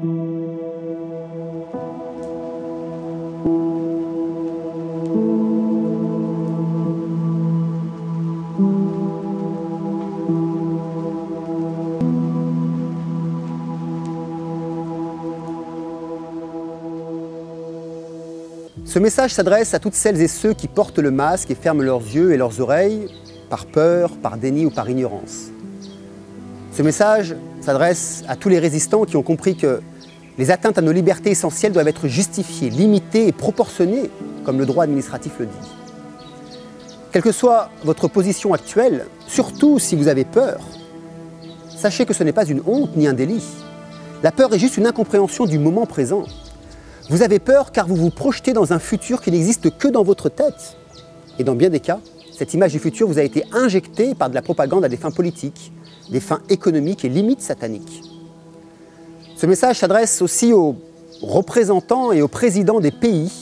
Ce message s'adresse à toutes celles et ceux qui portent le masque et ferment leurs yeux et leurs oreilles par peur, par déni ou par ignorance. Ce message s'adresse à tous les résistants qui ont compris que les atteintes à nos libertés essentielles doivent être justifiées, limitées et proportionnées, comme le droit administratif le dit. Quelle que soit votre position actuelle, surtout si vous avez peur, sachez que ce n'est pas une honte ni un délit. La peur est juste une incompréhension du moment présent. Vous avez peur car vous vous projetez dans un futur qui n'existe que dans votre tête. Et dans bien des cas, cette image du futur vous a été injectée par de la propagande à des fins politiques, des fins économiques et limite sataniques. Ce message s'adresse aussi aux représentants et aux présidents des pays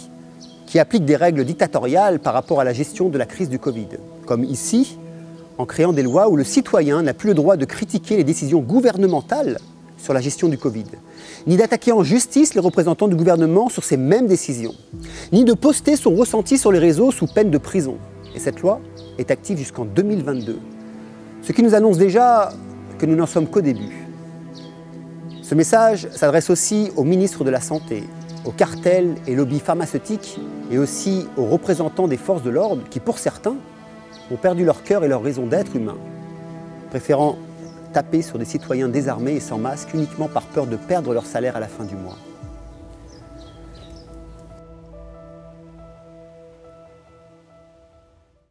qui appliquent des règles dictatoriales par rapport à la gestion de la crise du Covid, comme ici, en créant des lois où le citoyen n'a plus le droit de critiquer les décisions gouvernementales sur la gestion du Covid, ni d'attaquer en justice les représentants du gouvernement sur ces mêmes décisions, ni de poster son ressenti sur les réseaux sous peine de prison. Et cette loi est active jusqu'en 2022, ce qui nous annonce déjà que nous n'en sommes qu'au début. Ce message s'adresse aussi aux ministres de la Santé, aux cartels et lobbies pharmaceutiques et aussi aux représentants des forces de l'ordre qui, pour certains, ont perdu leur cœur et leur raison d'être humain, préférant taper sur des citoyens désarmés et sans masque uniquement par peur de perdre leur salaire à la fin du mois.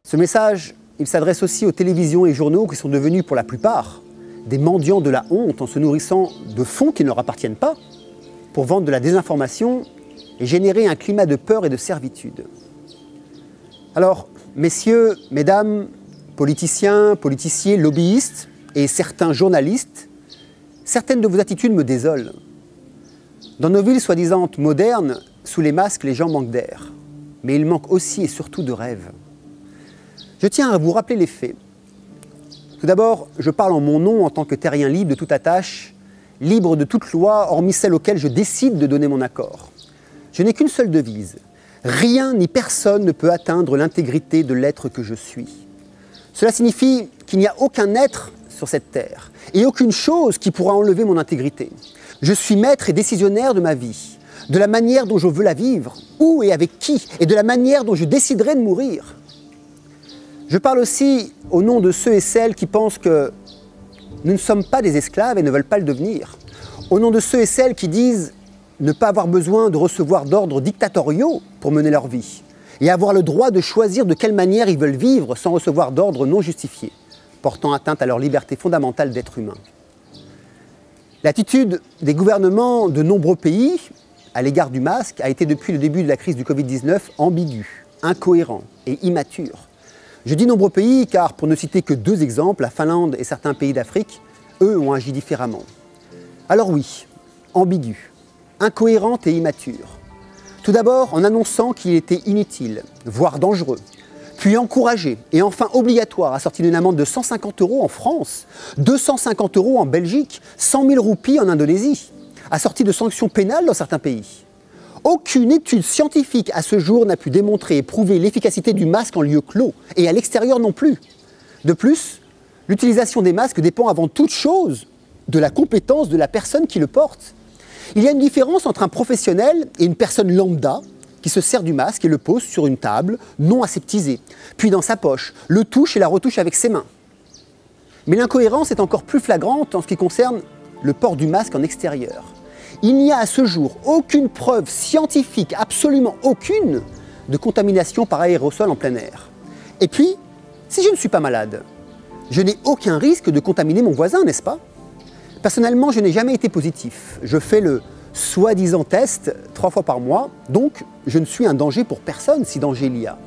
Ce message, il s'adresse aussi aux télévisions et journaux qui sont devenus pour la plupart des mendiants de la honte en se nourrissant de fonds qui ne leur appartiennent pas pour vendre de la désinformation et générer un climat de peur et de servitude. Alors, messieurs, mesdames, politiciens, politiciers, lobbyistes, et certains journalistes, certaines de vos attitudes me désolent. Dans nos villes soi-disant modernes, sous les masques, les gens manquent d'air. Mais ils manquent aussi et surtout de rêves. Je tiens à vous rappeler les faits. Tout d'abord, je parle en mon nom en tant que terrien libre de toute attache, libre de toute loi, hormis celle auquel je décide de donner mon accord. Je n'ai qu'une seule devise. Rien ni personne ne peut atteindre l'intégrité de l'être que je suis. Cela signifie qu'il n'y a aucun être sur cette terre, et aucune chose qui pourra enlever mon intégrité. Je suis maître et décisionnaire de ma vie, de la manière dont je veux la vivre, où et avec qui, et de la manière dont je déciderai de mourir. Je parle aussi au nom de ceux et celles qui pensent que nous ne sommes pas des esclaves et ne veulent pas le devenir, au nom de ceux et celles qui disent ne pas avoir besoin de recevoir d'ordres dictatoriaux pour mener leur vie, et avoir le droit de choisir de quelle manière ils veulent vivre sans recevoir d'ordres non justifiés, portant atteinte à leur liberté fondamentale d'être humain. L'attitude des gouvernements de nombreux pays à l'égard du masque a été depuis le début de la crise du Covid-19 ambiguë, incohérent et immature. Je dis nombreux pays car, pour ne citer que deux exemples, la Finlande et certains pays d'Afrique, eux ont agi différemment. Alors oui, ambigu, incohérente et immature. Tout d'abord en annonçant qu'il était inutile, voire dangereux, puis encouragé et enfin obligatoire, assorti d'une amende de 150 € en France, 250 € en Belgique, 100 000 roupies en Indonésie, assorti de sanctions pénales dans certains pays. Aucune étude scientifique à ce jour n'a pu démontrer et prouver l'efficacité du masque en lieu clos, et à l'extérieur non plus. De plus, l'utilisation des masques dépend avant toute chose de la compétence de la personne qui le porte. Il y a une différence entre un professionnel et une personne lambda qui se sert du masque et le pose sur une table non aseptisée, puis dans sa poche, le touche et la retouche avec ses mains. Mais l'incohérence est encore plus flagrante en ce qui concerne le port du masque en extérieur. Il n'y a à ce jour aucune preuve scientifique, absolument aucune, de contamination par aérosol en plein air. Et puis, si je ne suis pas malade, je n'ai aucun risque de contaminer mon voisin, n'est-ce pas? Personnellement, je n'ai jamais été positif. Je fais le soi-disant test 3 fois par mois, donc je ne suis un danger pour personne si danger il y a.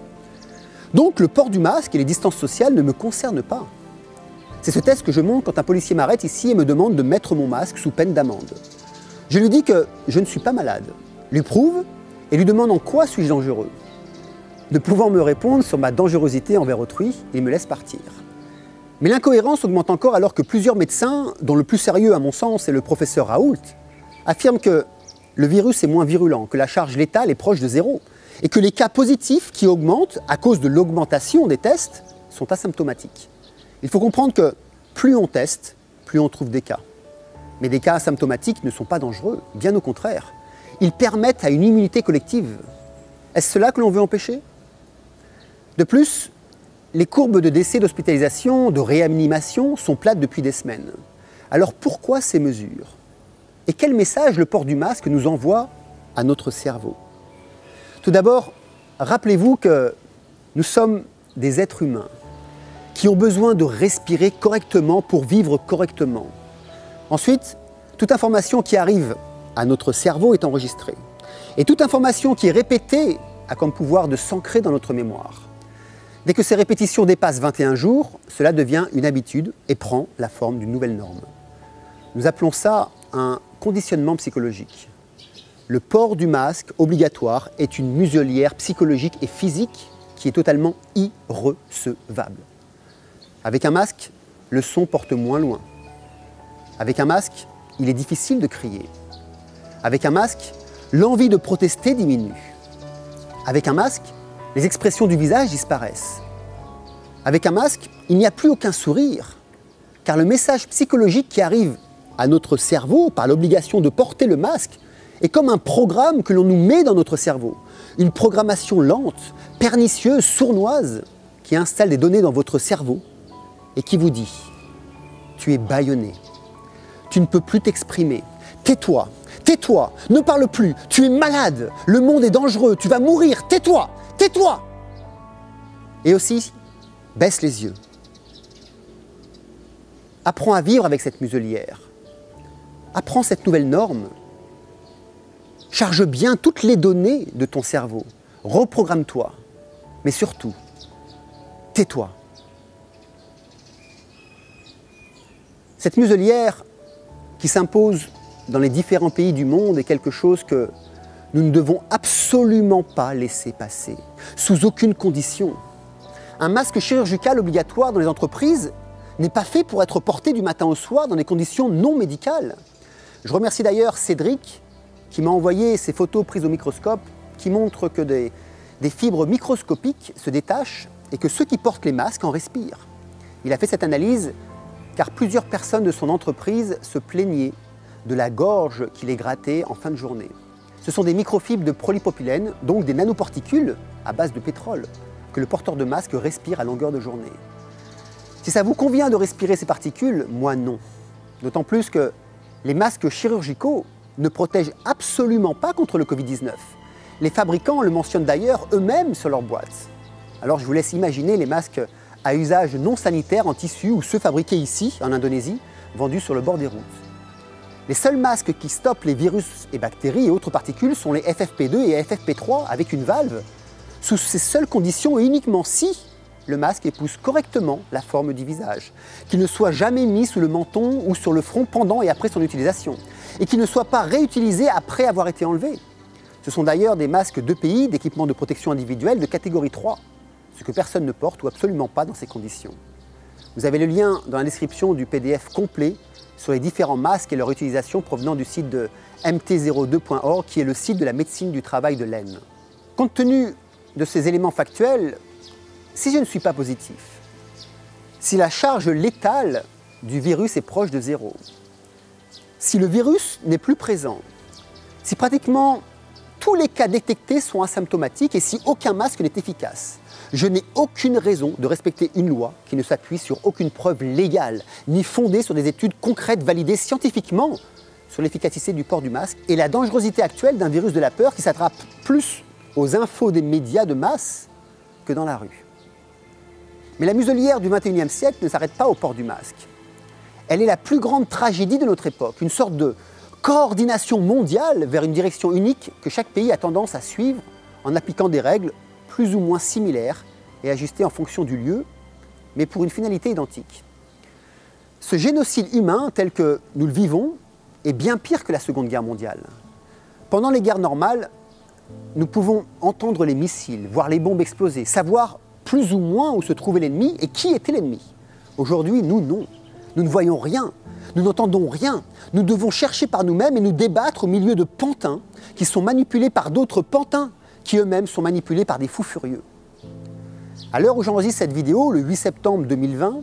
Donc le port du masque et les distances sociales ne me concernent pas. C'est ce test que je montre quand un policier m'arrête ici et me demande de mettre mon masque sous peine d'amende. Je lui dis que je ne suis pas malade, lui prouve et lui demande en quoi suis-je dangereux. Ne pouvant me répondre sur ma dangerosité envers autrui, il me laisse partir. Mais l'incohérence augmente encore alors que plusieurs médecins, dont le plus sérieux à mon sens est le professeur Raoult, affirme que le virus est moins virulent, que la charge létale est proche de zéro, et que les cas positifs qui augmentent à cause de l'augmentation des tests sont asymptomatiques. Il faut comprendre que plus on teste, plus on trouve des cas. Mais des cas asymptomatiques ne sont pas dangereux, bien au contraire. Ils permettent à une immunité collective. Est-ce cela que l'on veut empêcher? De plus, les courbes de décès, d'hospitalisation, de réanimation sont plates depuis des semaines. Alors pourquoi ces mesures? Et quel message le port du masque nous envoie à notre cerveau? Tout d'abord, rappelez-vous que nous sommes des êtres humains qui ont besoin de respirer correctement pour vivre correctement. Ensuite, toute information qui arrive à notre cerveau est enregistrée. Et toute information qui est répétée a comme pouvoir de s'ancrer dans notre mémoire. Dès que ces répétitions dépassent 21 jours, cela devient une habitude et prend la forme d'une nouvelle norme. Nous appelons ça un conditionnement psychologique. Le port du masque obligatoire est une muselière psychologique et physique qui est totalement irrecevable. Avec un masque, le son porte moins loin. Avec un masque, il est difficile de crier. Avec un masque, l'envie de protester diminue. Avec un masque, les expressions du visage disparaissent. Avec un masque, il n'y a plus aucun sourire, car le message psychologique qui arrive à notre cerveau par l'obligation de porter le masque est comme un programme que l'on nous met dans notre cerveau. Une programmation lente, pernicieuse, sournoise, qui installe des données dans votre cerveau et qui vous dit « Tu es bâillonné, tu ne peux plus t'exprimer, tais-toi, tais-toi, ne parle plus, tu es malade, le monde est dangereux, tu vas mourir, tais-toi, tais-toi » Et aussi, baisse les yeux. Apprends à vivre avec cette muselière. Apprends cette nouvelle norme. Charge bien toutes les données de ton cerveau. Reprogramme-toi. Mais surtout, tais-toi. Cette muselière qui s'impose dans les différents pays du monde est quelque chose que nous ne devons absolument pas laisser passer, sous aucune condition. Un masque chirurgical obligatoire dans les entreprises n'est pas fait pour être porté du matin au soir dans des conditions non médicales. Je remercie d'ailleurs Cédric qui m'a envoyé ces photos prises au microscope qui montrent que des fibres microscopiques se détachent et que ceux qui portent les masques en respirent. Il a fait cette analyse car plusieurs personnes de son entreprise se plaignaient de la gorge qui les grattait en fin de journée. Ce sont des microfibres de polypropylène, donc des nanoparticules à base de pétrole, que le porteur de masque respire à longueur de journée. Si ça vous convient de respirer ces particules, moi non. D'autant plus que les masques chirurgicaux ne protègent absolument pas contre le Covid-19. Les fabricants le mentionnent d'ailleurs eux-mêmes sur leur boîte. Alors je vous laisse imaginer les masques à usage non sanitaire en tissu ou ceux fabriqués ici, en Indonésie, vendus sur le bord des routes. Les seuls masques qui stoppent les virus et bactéries et autres particules sont les FFP2 et FFP3 avec une valve. Sous ces seules conditions et uniquement si le masque épouse correctement la forme du visage, qu'il ne soit jamais mis sous le menton ou sur le front pendant et après son utilisation, et qu'il ne soit pas réutilisé après avoir été enlevé. Ce sont d'ailleurs des masques d'EPI, d'équipement de protection individuelle de catégorie 3, ce que personne ne porte ou absolument pas dans ces conditions. Vous avez le lien dans la description du PDF complet sur les différents masques et leur utilisation provenant du site de mt02.org qui est le site de la médecine du travail de l'Aisne. Compte tenu de ces éléments factuels, si je ne suis pas positif, si la charge létale du virus est proche de zéro, si le virus n'est plus présent, si pratiquement tous les cas détectés sont asymptomatiques et si aucun masque n'est efficace, je n'ai aucune raison de respecter une loi qui ne s'appuie sur aucune preuve légale, ni fondée sur des études concrètes validées scientifiquement sur l'efficacité du port du masque et la dangerosité actuelle d'un virus de la peur qui s'attrape plus aux infos des médias de masse que dans la rue. Mais la muselière du XXIe siècle ne s'arrête pas au port du masque. Elle est la plus grande tragédie de notre époque, une sorte de coordination mondiale vers une direction unique que chaque pays a tendance à suivre en appliquant des règles plus ou moins similaires et ajustées en fonction du lieu, mais pour une finalité identique. Ce génocide humain tel que nous le vivons est bien pire que la Seconde Guerre mondiale. Pendant les guerres normales, nous pouvons entendre les missiles, voir les bombes exploser, savoir plus ou moins où se trouvait l'ennemi et qui était l'ennemi. Aujourd'hui, nous, non. Nous ne voyons rien, nous n'entendons rien. Nous devons chercher par nous-mêmes et nous débattre au milieu de pantins qui sont manipulés par d'autres pantins qui eux-mêmes sont manipulés par des fous furieux. À l'heure où j'enregistre cette vidéo, le 8 septembre 2020,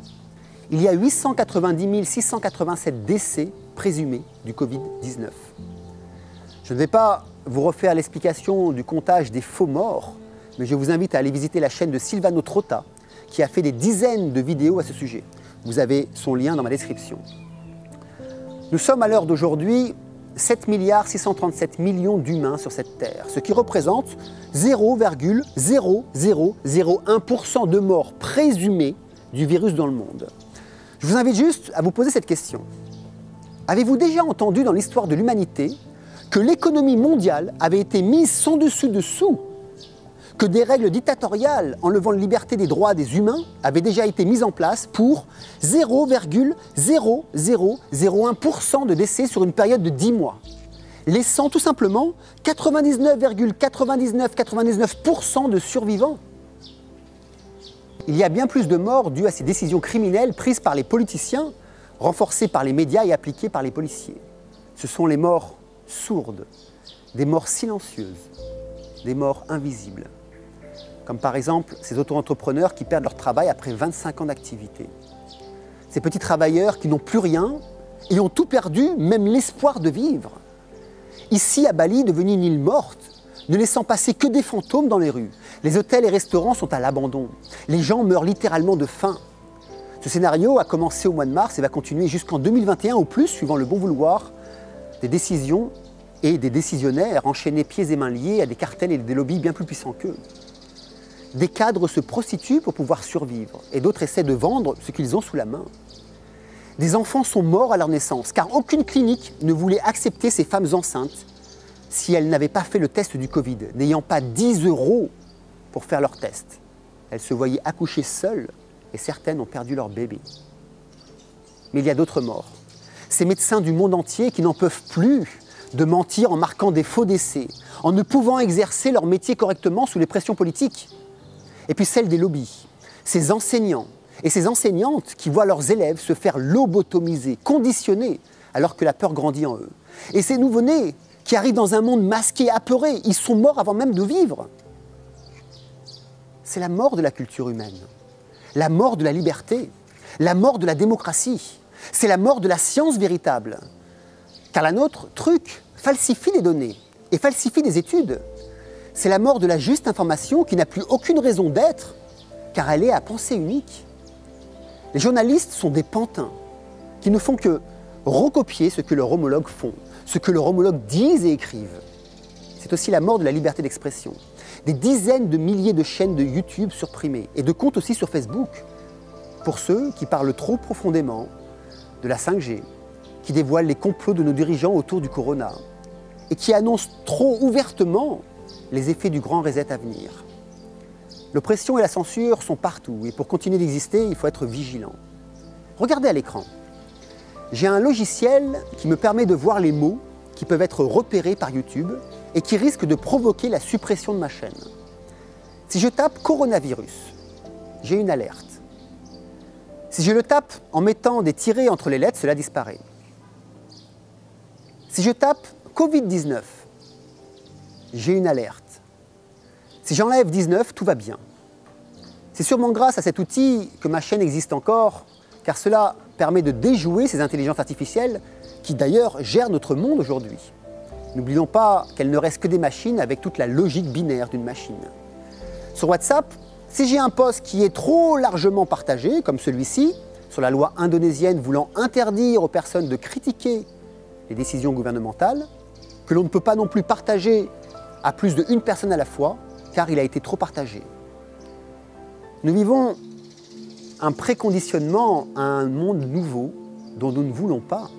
il y a 890 687 décès présumés du Covid-19. Je ne vais pas vous refaire l'explication du comptage des faux morts, mais je vous invite à aller visiter la chaîne de Silvano Trotta, qui a fait des dizaines de vidéos à ce sujet. Vous avez son lien dans ma description. Nous sommes à l'heure d'aujourd'hui 7 637 millions d'humains sur cette Terre, ce qui représente 0,0001% de morts présumées du virus dans le monde. Je vous invite juste à vous poser cette question. Avez-vous déjà entendu dans l'histoire de l'humanité que l'économie mondiale avait été mise sans dessus dessous, que des règles dictatoriales enlevant la liberté des droits des humains avaient déjà été mises en place pour 0,0001% de décès sur une période de 10 mois, laissant tout simplement 99,9999% de survivants. Il y a bien plus de morts dues à ces décisions criminelles prises par les politiciens, renforcées par les médias et appliquées par les policiers. Ce sont les morts sourdes, des morts silencieuses, des morts invisibles. Comme par exemple ces auto-entrepreneurs qui perdent leur travail après 25 ans d'activité. Ces petits travailleurs qui n'ont plus rien et ont tout perdu, même l'espoir de vivre. Ici, à Bali, devenue une île morte, ne laissant passer que des fantômes dans les rues. Les hôtels et restaurants sont à l'abandon. Les gens meurent littéralement de faim. Ce scénario a commencé au mois de mars et va continuer jusqu'en 2021 ou plus, suivant le bon vouloir des décisions et des décisionnaires enchaînés pieds et mains liés à des cartels et des lobbies bien plus puissants qu'eux. Des cadres se prostituent pour pouvoir survivre et d'autres essaient de vendre ce qu'ils ont sous la main. Des enfants sont morts à leur naissance car aucune clinique ne voulait accepter ces femmes enceintes si elles n'avaient pas fait le test du Covid, n'ayant pas 10 € pour faire leur test. Elles se voyaient accoucher seules et certaines ont perdu leur bébé. Mais il y a d'autres morts. Ces médecins du monde entier qui n'en peuvent plus de mentir en marquant des faux décès, en ne pouvant exercer leur métier correctement sous les pressions politiques. Et puis celle des lobbies, ces enseignants et ces enseignantes qui voient leurs élèves se faire lobotomiser, conditionner, alors que la peur grandit en eux. Et ces nouveau-nés qui arrivent dans un monde masqué, apeuré, ils sont morts avant même de vivre. C'est la mort de la culture humaine, la mort de la liberté, la mort de la démocratie. C'est la mort de la science véritable. Car la nôtre, truc, falsifie les données et falsifie les études. C'est la mort de la juste information qui n'a plus aucune raison d'être, car elle est à pensée unique. Les journalistes sont des pantins qui ne font que recopier ce que leurs homologues font, ce que leurs homologues disent et écrivent. C'est aussi la mort de la liberté d'expression. Des dizaines de milliers de chaînes de YouTube supprimées et de comptes aussi sur Facebook, pour ceux qui parlent trop profondément de la 5G, qui dévoilent les complots de nos dirigeants autour du corona et qui annoncent trop ouvertement les effets du grand reset à venir. L'oppression et la censure sont partout et pour continuer d'exister, il faut être vigilant. Regardez à l'écran. J'ai un logiciel qui me permet de voir les mots qui peuvent être repérés par YouTube et qui risquent de provoquer la suppression de ma chaîne. Si je tape coronavirus, j'ai une alerte. Si je le tape en mettant des tirets entre les lettres, cela disparaît. Si je tape Covid-19, j'ai une alerte. Si j'enlève 19, tout va bien. C'est sûrement grâce à cet outil que ma chaîne existe encore, car cela permet de déjouer ces intelligences artificielles qui d'ailleurs gèrent notre monde aujourd'hui. N'oublions pas qu'elles ne restent que des machines avec toute la logique binaire d'une machine. Sur WhatsApp, si j'ai un post qui est trop largement partagé, comme celui-ci, sur la loi indonésienne voulant interdire aux personnes de critiquer les décisions gouvernementales, que l'on ne peut pas non plus partager à plus d'une personne à la fois, car il a été trop partagé. Nous vivons un préconditionnement à un monde nouveau dont nous ne voulons pas.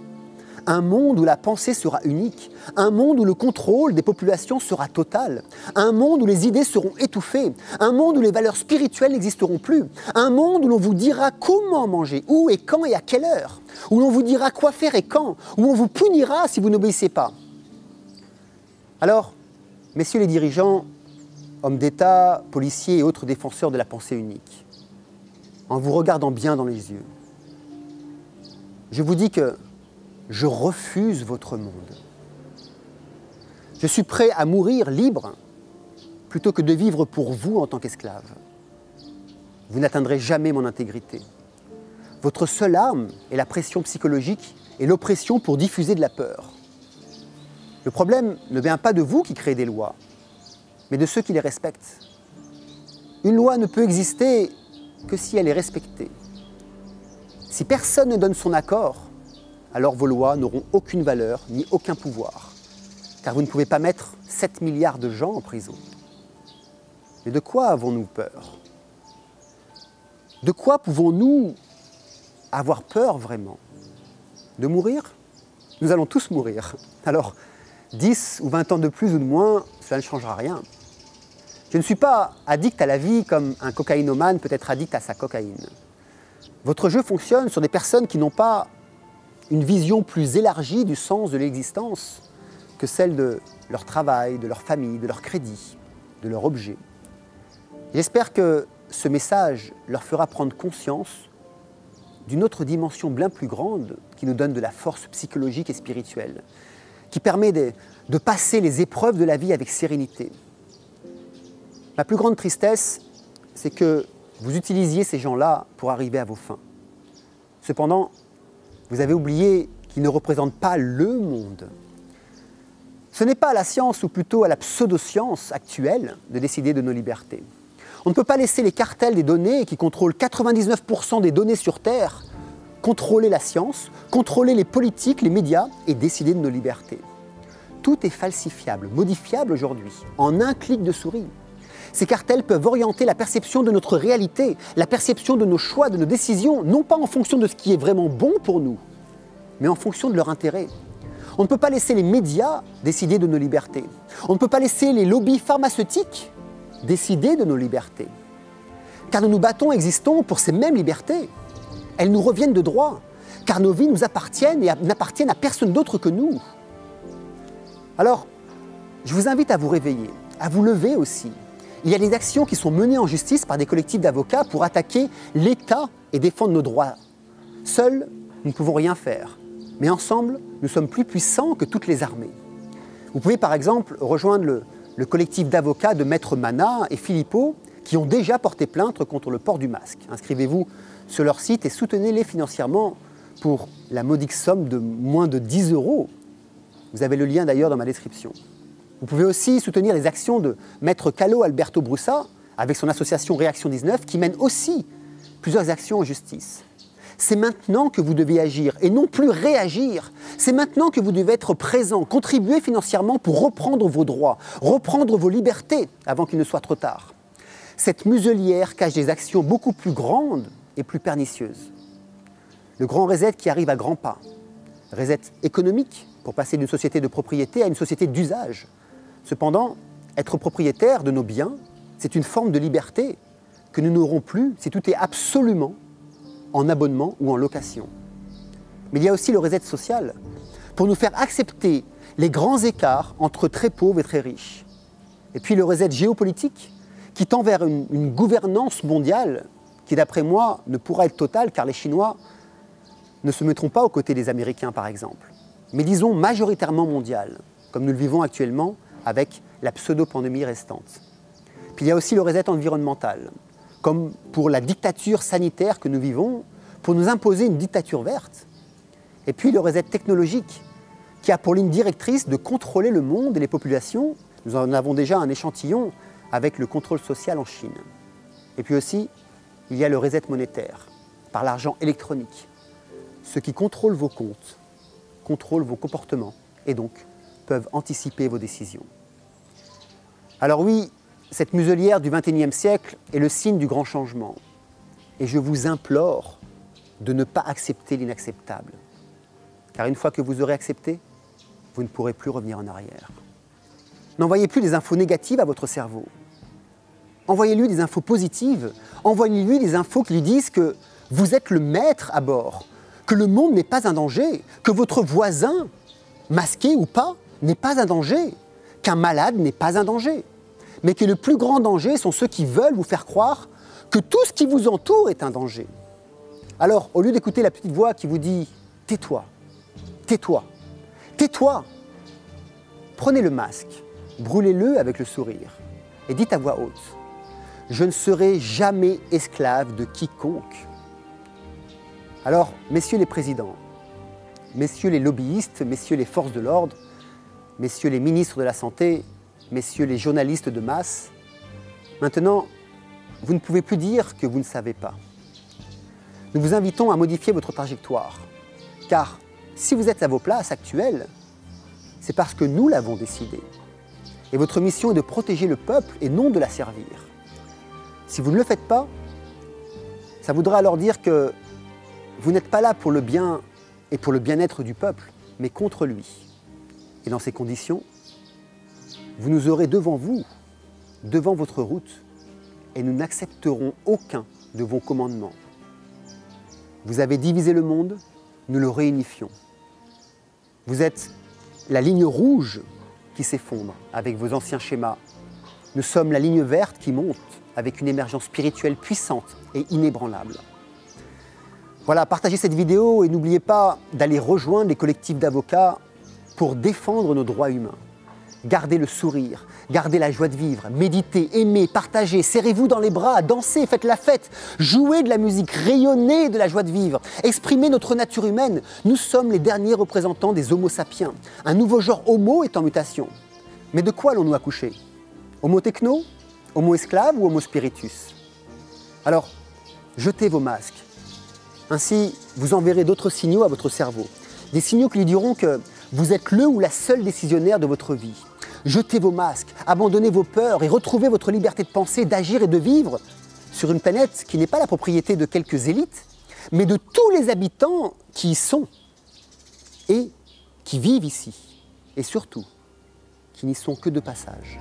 Un monde où la pensée sera unique, un monde où le contrôle des populations sera total, un monde où les idées seront étouffées, un monde où les valeurs spirituelles n'existeront plus, un monde où l'on vous dira comment manger, où et quand et à quelle heure, où l'on vous dira quoi faire et quand, où on vous punira si vous n'obéissez pas. Alors, messieurs les dirigeants, hommes d'État, policiers et autres défenseurs de la pensée unique, en vous regardant bien dans les yeux, je vous dis que je refuse votre monde. Je suis prêt à mourir libre plutôt que de vivre pour vous en tant qu'esclave. Vous n'atteindrez jamais mon intégrité. Votre seule arme est la pression psychologique et l'oppression pour diffuser de la peur. Le problème ne vient pas de vous qui créez des lois, mais de ceux qui les respectent. Une loi ne peut exister que si elle est respectée. Si personne ne donne son accord, alors vos lois n'auront aucune valeur ni aucun pouvoir, car vous ne pouvez pas mettre 7 milliards de gens en prison. Mais de quoi avons-nous peur? De quoi pouvons-nous avoir peur vraiment? De mourir? Nous allons tous mourir. Alors, 10 ou 20 ans de plus ou de moins, cela ne changera rien. Je ne suis pas addict à la vie comme un cocaïnomane peut être addict à sa cocaïne. Votre jeu fonctionne sur des personnes qui n'ont pas une vision plus élargie du sens de l'existence que celle de leur travail, de leur famille, de leur crédit, de leur objet. J'espère que ce message leur fera prendre conscience d'une autre dimension bien plus grande qui nous donne de la force psychologique et spirituelle, qui permet de passer les épreuves de la vie avec sérénité. Ma plus grande tristesse, c'est que vous utilisiez ces gens-là pour arriver à vos fins. Cependant, vous avez oublié qu'ils ne représentent pas le monde. Ce n'est pas à la science, ou plutôt à la pseudo-science actuelle, de décider de nos libertés. On ne peut pas laisser les cartels des données qui contrôlent 99% des données sur Terre contrôler la science, contrôler les politiques, les médias et décider de nos libertés. Tout est falsifiable, modifiable aujourd'hui, en un clic de souris. Ces cartels peuvent orienter la perception de notre réalité, la perception de nos choix, de nos décisions, non pas en fonction de ce qui est vraiment bon pour nous, mais en fonction de leur intérêt. On ne peut pas laisser les médias décider de nos libertés. On ne peut pas laisser les lobbies pharmaceutiques décider de nos libertés. Car nous nous battons et existons pour ces mêmes libertés. Elles nous reviennent de droit, car nos vies nous appartiennent et n'appartiennent à personne d'autre que nous. Alors, je vous invite à vous réveiller, à vous lever aussi. Il y a des actions qui sont menées en justice par des collectifs d'avocats pour attaquer l'État et défendre nos droits. Seuls, nous ne pouvons rien faire. Mais ensemble, nous sommes plus puissants que toutes les armées. Vous pouvez par exemple rejoindre le collectif d'avocats de Maître Mana et Philippot qui ont déjà porté plainte contre le port du masque. Inscrivez-vous sur leur site et soutenez-les financièrement pour la modique somme de moins de 10 €. Vous avez le lien d'ailleurs dans ma description. Vous pouvez aussi soutenir les actions de Maître Calo Alberto Brussa avec son association Réaction 19 qui mène aussi plusieurs actions en justice. C'est maintenant que vous devez agir et non plus réagir. C'est maintenant que vous devez être présent, contribuer financièrement pour reprendre vos droits, reprendre vos libertés avant qu'il ne soit trop tard. Cette muselière cache des actions beaucoup plus grandes et plus pernicieuses. Le grand reset qui arrive à grands pas. Reset économique pour passer d'une société de propriété à une société d'usage. Cependant, être propriétaire de nos biens, c'est une forme de liberté que nous n'aurons plus si tout est absolument en abonnement ou en location. Mais il y a aussi le reset social, pour nous faire accepter les grands écarts entre très pauvres et très riches. Et puis le reset géopolitique, qui tend vers une gouvernance mondiale qui, d'après moi, ne pourra être totale car les Chinois ne se mettront pas aux côtés des Américains, par exemple, mais disons majoritairement mondiale, comme nous le vivons actuellement avec la pseudo-pandémie restante. Puis il y a aussi le reset environnemental, comme pour la dictature sanitaire que nous vivons, pour nous imposer une dictature verte. Et puis le reset technologique, qui a pour ligne directrice de contrôler le monde et les populations. Nous en avons déjà un échantillon avec le contrôle social en Chine. Et puis aussi, il y a le reset monétaire, par l'argent électronique. Ceux qui contrôlent vos comptes, contrôlent vos comportements, et donc peuvent anticiper vos décisions. Alors oui, cette muselière du XXIe siècle est le signe du grand changement. Et je vous implore de ne pas accepter l'inacceptable. Car une fois que vous aurez accepté, vous ne pourrez plus revenir en arrière. N'envoyez plus des infos négatives à votre cerveau. Envoyez-lui des infos positives. Envoyez-lui des infos qui lui disent que vous êtes le maître à bord, que le monde n'est pas un danger, que votre voisin, masqué ou pas, n'est pas un danger, qu'un malade n'est pas un danger, mais que le plus grand danger sont ceux qui veulent vous faire croire que tout ce qui vous entoure est un danger. Alors, au lieu d'écouter la petite voix qui vous dit tais-toi, tais-toi, tais-toi. Prenez le masque, brûlez-le avec le sourire et dites à voix haute, je ne serai jamais esclave de quiconque. Alors, messieurs les présidents, messieurs les lobbyistes, messieurs les forces de l'ordre, messieurs les ministres de la Santé, messieurs les journalistes de masse, maintenant, vous ne pouvez plus dire que vous ne savez pas. Nous vous invitons à modifier votre trajectoire, car si vous êtes à vos places actuelles, c'est parce que nous l'avons décidé. Et votre mission est de protéger le peuple et non de la servir. Si vous ne le faites pas, ça voudra alors dire que vous n'êtes pas là pour le bien et pour le bien-être du peuple, mais contre lui. Et dans ces conditions, vous nous aurez devant vous, devant votre route, et nous n'accepterons aucun de vos commandements. Vous avez divisé le monde, nous le réunifions. Vous êtes la ligne rouge qui s'effondre avec vos anciens schémas. Nous sommes la ligne verte qui monte avec une émergence spirituelle puissante et inébranlable. Voilà, partagez cette vidéo et n'oubliez pas d'aller rejoindre les collectifs d'avocats pour défendre nos droits humains. Gardez le sourire, gardez la joie de vivre, méditez, aimez, partagez, serrez-vous dans les bras, dansez, faites la fête, jouez de la musique, rayonnez de la joie de vivre, exprimez notre nature humaine. Nous sommes les derniers représentants des Homo sapiens. Un nouveau genre Homo est en mutation. Mais de quoi allons-nous accoucher? Homo techno? Homo esclave ou Homo spiritus? Alors, jetez vos masques. Ainsi, vous enverrez d'autres signaux à votre cerveau. Des signaux qui lui diront que vous êtes le ou la seule décisionnaire de votre vie. Jetez vos masques, abandonnez vos peurs et retrouvez votre liberté de penser, d'agir et de vivre sur une planète qui n'est pas la propriété de quelques élites, mais de tous les habitants qui y sont et qui vivent ici. Et surtout, qui n'y sont que de passage.